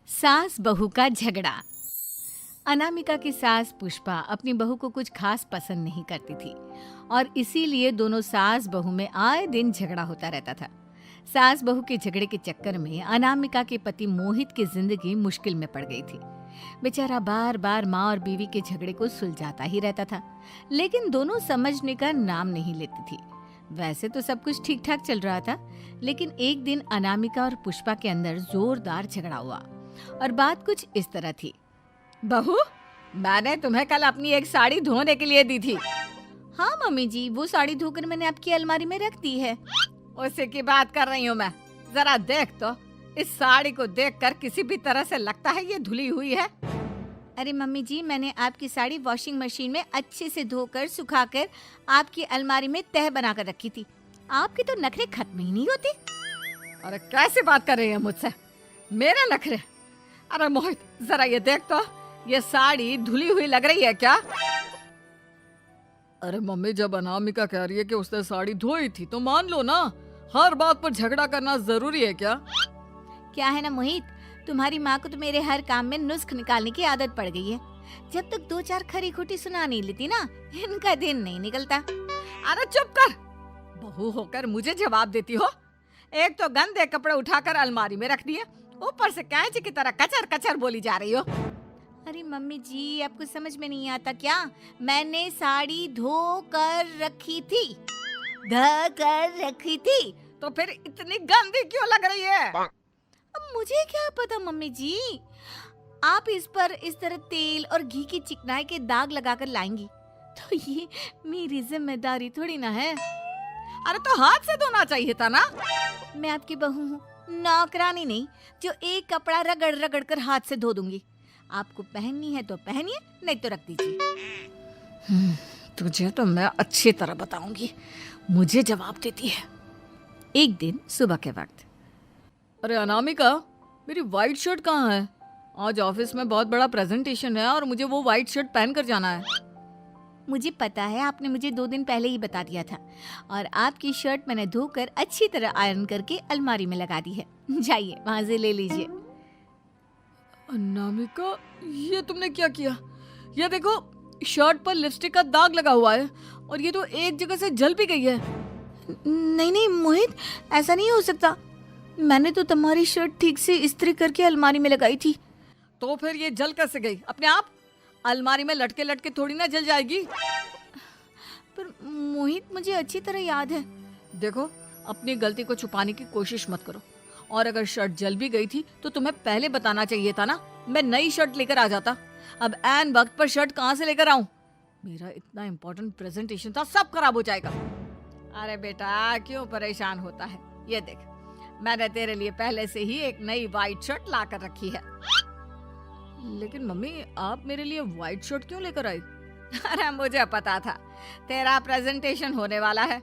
सास बहू का झगड़ा। अनामिका की सास पुष्पा अपनी बहू को कुछ खास पसंद नहीं करती थी और इसीलिए दोनों सास बहू में आए दिन झगड़ा होता रहता था। सास बहू के झगड़े के चक्कर में अनामिका के पति मोहित की जिंदगी मुश्किल में पड़ गई थी। बेचारा बार बार माँ और बीवी के झगड़े को सुलझाता ही रहता था, लेकिन दोनों समझने का नाम नहीं लेती थी। वैसे तो सब कुछ ठीक ठाक चल रहा था, लेकिन एक दिन अनामिका और पुष्पा के अंदर जोरदार झगड़ा हुआ और बात कुछ इस तरह थी। बहू, मैंने तुम्हें कल अपनी एक साड़ी धोने के लिए दी थी। हाँ मम्मी जी, वो साड़ी धोकर मैंने आपकी अलमारी में रख दी है। उसी की बात कर रही हूँ मैं। जरा देख तो, इस साड़ी को देखकर किसी भी तरह से लगता है ये धुली हुई है। अरे मम्मी जी, मैंने आपकी साड़ी वॉशिंग मशीन में अच्छे से धोकर सुखाकर आपकी अलमारी में तह बनाकर रखी थी। आपके तो नखरे खत्म ही नहीं होते। अरे कैसी बात कर रही है मुझसे? मेरे नखरे? अरे मोहित, जरा ये देख तो, ये साड़ी धुली हुई लग रही है क्या? अरे मम्मी, जब अनामिका कह रही है कि उसने साड़ी धोई थी तो मान लो ना। हर बात पर झगड़ा करना जरूरी है क्या? क्या है ना मोहित, तुम्हारी माँ को तो मेरे हर काम में नुस्ख निकालने की आदत पड़ गई है। जब तक दो चार खरी खोटी सुना नहीं लेती ना, इनका दिन नहीं निकलता। अरे चुप कर, बहू होकर मुझे जवाब देती हो। एक तो गंदे कपड़े उठाकर अलमारी में रख दिए, ऊपर से कैंची की तरह कचर कचर बोली जा रही हो। अरे मम्मी जी, आपको समझ में नहीं आता क्या? मैंने साड़ी धो कर रखी थी। तो फिर इतनी गंदी क्यों लग रही है? अब मुझे क्या पता मम्मी जी, आप इस पर इस तरह तेल और घी की चिकनाई के दाग लगाकर लाएंगी तो ये मेरी जिम्मेदारी थोड़ी ना है। अरे तो हाथ से धोना चाहिए था ना। मैं आपकी बहू हूँ, नौकरानी नहीं जो एक कपड़ा रगड़ रगड़ कर हाथ से धो दूंगी। आपको पहननी है तो पहनिए, नहीं तो रख दीजिए। तुझे तो मैं अच्छी तरह बताऊंगी, मुझे जवाब देती है। एक दिन सुबह के वक्त, अरे अनामिका, मेरी व्हाइट शर्ट कहाँ है? आज ऑफिस में बहुत बड़ा प्रेजेंटेशन है और मुझे वो व्हाइट शर्ट पहन कर जाना है। मुझे पता है, आपने मुझे 2 दिन पहले ही बता दिया था और आपकी शर्ट मैंने धोकर अच्छी तरह आयरन करके अलमारी में लगा दी है। जाइए वहां से ले लीजिए। अनामिका, ये तुमने क्या किया? ये देखो, शर्ट पर लिपस्टिक का दाग लगा हुआ है और ये तो एक जगह से जल भी गई है। नहीं नहीं मोहित, ऐसा नहीं हो सकता। मैंने तो तुम्हारी शर्ट ठीक से इस्त्री करके अलमारी में लगाई थी। तो फिर ये जल कैसे गई अपने आप? अलमारी में लटके लटके थोड़ी ना जल जाएगी। पर मोहित, मुझे अच्छी तरह याद है। देखो, अपनी गलती को छुपाने की कोशिश मत करो। और अगर शर्ट जल भी गई थी तो तुम्हें पहले बताना चाहिए था ना। मैं नई शर्ट लेकर आ जाता। अब ऐन वक्त पर शर्ट कहाँ से लेकर आऊं? मेरा इतना इम्पोर्टेंट प्रेजेंटेशन था, सब खराब हो जाएगा। अरे बेटा, क्यों परेशान होता है? ये देख, मैंने तेरे लिए पहले से ही एक नई व्हाइट शर्ट ला कर रखी है। लेकिन मम्मी, आप मेरे लिए व्हाइट शर्ट क्यों लेकर आई? अरे मुझे पता था तेरा प्रेजेंटेशन होने वाला है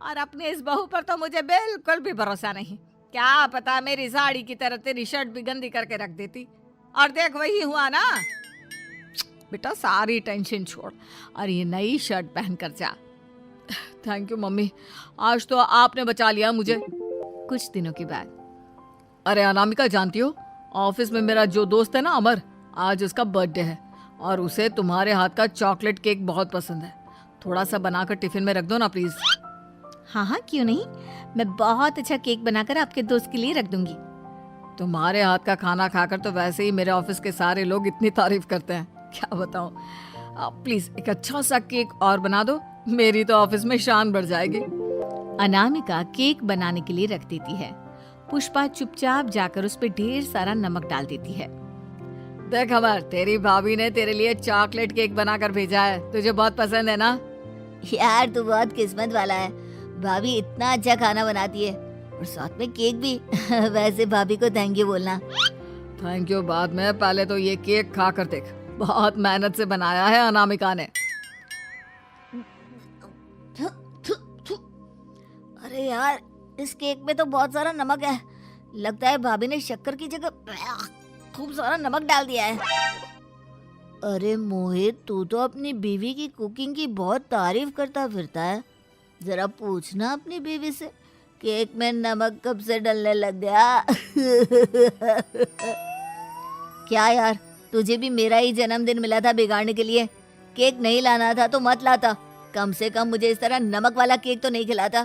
और अपनी इस बहू पर तो मुझे बिल्कुल भी भरोसा नहीं। क्या पता मेरी साड़ी की तरह तेरी शर्ट भी गंदी करके रख देती। और देख, वही हुआ ना। बेटा, सारी टेंशन छोड़ और ये नई शर्ट पहन कर जा। थैंक यू मम्मी, आज तो आपने बचा लिया मुझे। कुछ दिनों के बाद, अरे अनामिका, जानती हो, ऑफिस में मेरा जो दोस्त है ना अमर, आज उसका बर्थडे है और उसे तुम्हारे हाथ का चॉकलेट केक बहुत पसंद है। थोड़ा सा बनाकर टिफिन में रख दो ना प्लीज। हाँ हाँ, क्यों नहीं। मैं बहुत अच्छा केक बनाकर आपके दोस्त के लिए रख दूंगी। तुम्हारे हाथ का खाना खाकर तो वैसे ही मेरे ऑफिस के सारे लोग इतनी तारीफ करते हैं, क्या बताऊं। प्लीज एक अच्छा सा केक और बना दो, मेरी तो ऑफिस में शान बढ़ जाएगी। अनामिका केक बनाने के लिए रख देती है। पुष्पा चुपचाप जाकर उस पे ढेर सारा नमक डाल देती है। देख अमर, तेरी भाभी ने तेरे लिए चॉकलेट केक बनाकर भेजा है, तुझे बहुत पसंद है ना? यार, तू बहुत किस्मत वाला है। भाभी इतना अच्छा खाना बनाती है और साथ में केक भी। वैसे भाभी को थैंक यू बोलना। थैंक यू बाद में, पहले तो ये केक खा कर देख। बहुत मेहनत से बनाया है अनामिका ने। अरे यार, इस केक में तो बहुत सारा नमक है। लगता है भाभी ने शक्कर की जगह खूब सारा नमक डाल दिया है। अरे मोहित, तू तो अपनी बीवी की कुकिंग की बहुत तारीफ करता फिरता है। जरा पूछना अपनी बीवी से, केक में नमक कब से डलने लग गया। क्या यार, तुझे भी मेरा ही जन्मदिन मिला था बिगाड़ने के लिए। केक नहीं लाना था तो मत लाता, कम से कम मुझे इस तरह नमक वाला केक तो नहीं खिलाता।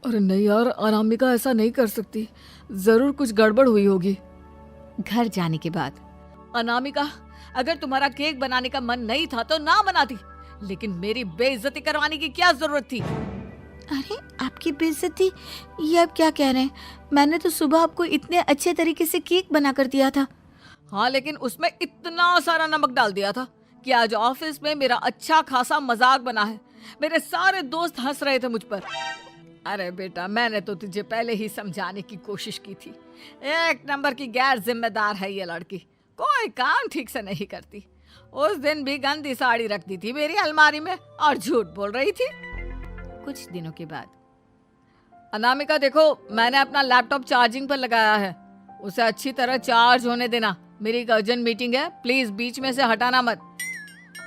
अरे नहीं यार, अनामिका ऐसा नहीं कर सकती, जरूर कुछ गड़बड़ हुई होगी। घर जाने के बाद अनामिका, अगर तुम्हारा केक बनाने का मन नहीं था तो ना बनाती, लेकिन मेरी बेइज्जती करवाने की क्या जरूरत थी? अरे आपकी बेइज्जती, ये आप क्या कह रहे हैं? मैंने तो सुबह आपको इतने अच्छे तरीके से केक बना कर दिया था। हाँ, लेकिन उसमें इतना सारा नमक डाल दिया था कि आज ऑफिस में मेरा अच्छा खासा मजाक बना है। मेरे सारे दोस्त हंस रहे थे मुझ पर। अरे बेटा, मैंने तो तुझे पहले ही समझाने की कोशिश की थी। एक नंबर की गैर जिम्मेदार है ये लड़की, कोई काम ठीक से नहीं करती। उस दिन भी गंदी साड़ी रख दी थी मेरी अलमारी में और झूठ बोल रही थी। कुछ दिनों के बाद अनामिका देखो, मैंने अपना लैपटॉप चार्जिंग पर लगाया है, उसे अच्छी तरह चार्ज होने देना। मेरी एक अर्जेंट मीटिंग है, प्लीज बीच में से हटाना मत।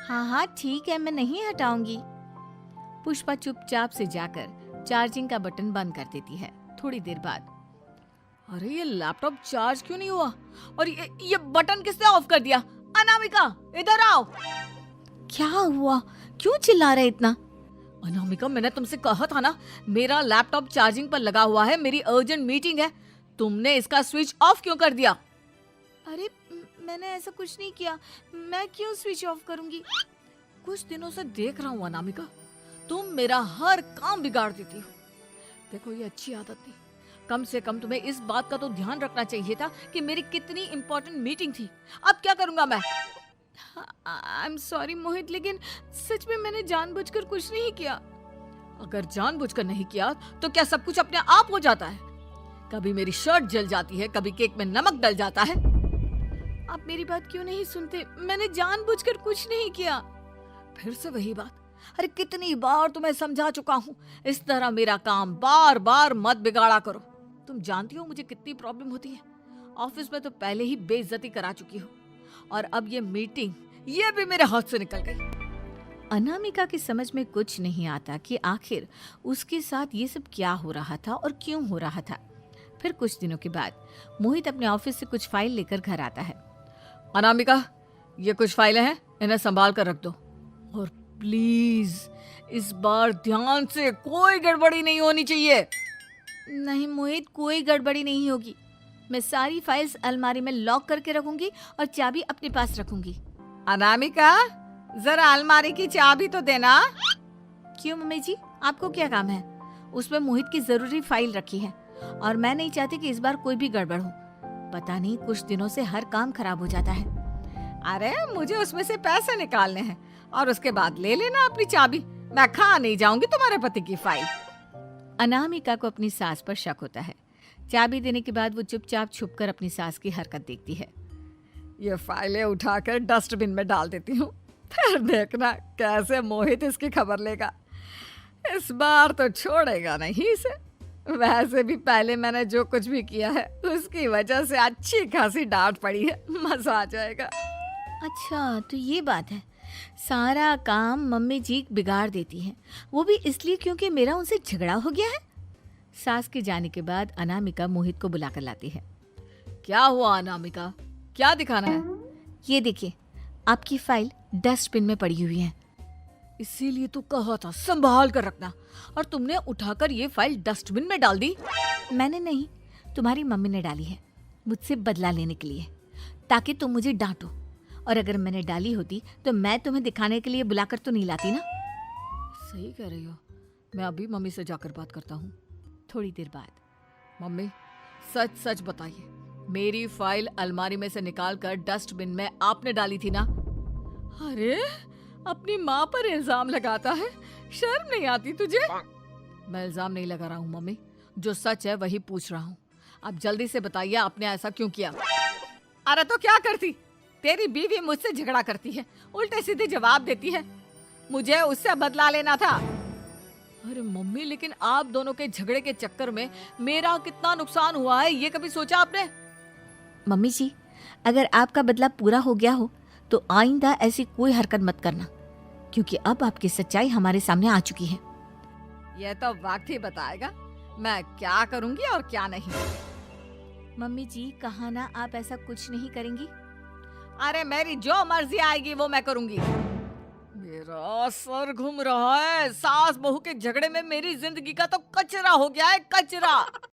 हाँ हाँ ठीक है, मैं नहीं हटाऊंगी। पुष्पा चुपचाप से जाकर चार्जिंग का बटन बंद कर देती है। थोड़ी देर बाद अरे ये लैपटॉप चार्ज क्यों नहीं हुआ? और ये बटन किसने ऑफ कर दिया? अनामिका, इधर आओ। क्या हुआ? क्यों चिल्ला रहे इतना? अनामिका, मैंने तुमसे कहा था ना, मेरा लैपटॉप चार्जिंग पर लगा हुआ है, मेरी अर्जेंट मीटिंग है। तुमने इसका स्विच ऑफ क्यों कर दिया? अरे मैंने ऐसा कुछ नहीं किया, मैं क्यों स्विच ऑफ करूंगी? कुछ दिनों से देख रहा हूँ अनामिका, तुम मेरा हर काम बिगाड़ देती हो। देखो, ये अच्छी आदत नहीं। कम से कम तुम्हें इस बात का तो ध्यान रखना चाहिए था कि मेरी कितनी इंपॉर्टेंट मीटिंग थी। अब क्या करूंगा मैं? आई एम सॉरी मोहित, लेकिन सच में मैंने जानबूझकर कुछ नहीं किया। अगर जानबूझकर नहीं किया तो क्या सब कुछ अपने आप हो जाता है? कभी मेरी शर्ट जल जाती है, कभी केक में नमक डल जाता है। आप मेरी बात क्यों नहीं सुनते? मैंने जानबूझकर कुछ नहीं किया। फिर से वही बात। अरे कितनी बार तुम्हें समझा चुका हूँ, इस तरह मेरा काम बार बार मत बिगाड़ा करो। तुम जानती हो मुझे कितनी प्रॉब्लम होती है। ऑफिस में तो पहले ही बेइज्जती करा चुकी हो, और अब ये मीटिंग, ये भी मेरे हाथ से निकल गई। अनामिका की समझ में कुछ नहीं आता कि आखिर उसके साथ ये सब क्या हो रहा था और क्यों हो रहा था। फिर कुछ दिनों के बाद मोहित अपने ऑफिस से कुछ फाइल लेकर घर आता है। अनामिका, ये कुछ फाइलें हैं, इन्हें संभाल कर रख दो। और प्लीज इस बार ध्यान से, कोई गड़बड़ी नहीं होनी चाहिए। नहीं मोहित, कोई गड़बड़ी नहीं होगी। मैं सारी फाइल्स अलमारी में लॉक करके रखूंगी और चाबी अपने पास रखूंगी। अनामिका, जरा अलमारी की चाबी तो देना। क्यों मम्मी जी, आपको क्या काम है? उसमें मोहित की जरूरी फाइल रखी है और मैं नहीं चाहती कि इस बार कोई भी गड़बड़ हो। पता नहीं कुछ दिनों से हर काम खराब हो जाता है। अरे मुझे उसमें से पैसे निकालने हैं और उसके बाद ले लेना अपनी चाबी। मैं खा नहीं जाऊंगी तुम्हारे पति की फाइल। अनामिका को अपनी सास पर शक होता है। चाबी देने के बाद वो चुपचाप छुपकर अपनी सास की हरकत देखती है। ये फाइलें उठाकर डस्टबिन में डाल देती हूँ, फिर देखना कैसे मोहित इसकी खबर लेगा। इस बार तो छोड़ेगा नहीं इसे। वैसे भी पहले मैंने जो कुछ भी किया है उसकी वजह से अच्छी खासी डांट पड़ी है, मजा आ जाएगा। अच्छा तो ये बात है, सारा काम मम्मी जी बिगाड़ देती हैं, वो भी इसलिए क्योंकि मेरा उनसे झगड़ा हो गया है। सास के जाने के बाद अनामिका मोहित को बुलाकर लाती है। क्या हुआ अनामिका, क्या दिखाना है? ये देखिए, आपकी फाइल डस्टबिन में पड़ी हुई है। इसीलिए तो कहा था संभाल कर रखना, और तुमने उठाकर ये फाइल डस्टबिन में डाल दी। मैंने नहीं, तुम्हारी मम्मी ने डाली है, मुझसे बदला लेने के लिए, ताकि तुम मुझे डांटो। और अगर मैंने डाली होती तो मैं तुम्हें दिखाने के लिए बुलाकर तो नहीं लाती ना। सही कह रही हो, मैं अभी मम्मी से जाकर बात करता हूँ। थोड़ी देर बाद, मम्मी सच सच बताइए, मेरी फाइल अलमारी में से निकाल कर डस्टबिन में आपने डाली थी ना? अरे अपनी माँ पर इल्जाम लगाता है, शर्म नहीं आती तुझे? मैं इल्जाम नहीं लगा रहा हूँ मम्मी, जो सच है वही पूछ रहा हूँ। अब जल्दी से बताइए आपने ऐसा क्यों किया? अरे तो क्या करती, तेरी बीवी मुझसे झगड़ा करती है, उल्टे सीधे जवाब देती है, मुझे उससे बदला लेना था। अरे मम्मी, लेकिन आप दोनों के झगड़े के चक्कर में मेरा कितना नुकसान हुआ है, ये कभी सोचा आपने? मम्मी जी, अगर आपका बदला पूरा हो गया हो तो आइंदा ऐसी कोई हरकत मत करना, क्योंकि अब आपकी सच्चाई हमारे सामने आ चुकी है। यह तो वक्त ही बताएगा मैं क्या करूंगी और क्या नहीं। मम्मी जी, कहा ना आप ऐसा कुछ नहीं करेंगी। अरे मेरी जो मर्जी आएगी वो मैं करूंगी। मेरा सर घूम रहा है। सास बहू के झगड़े में मेरी जिंदगी का तो कचरा हो गया है, कचरा।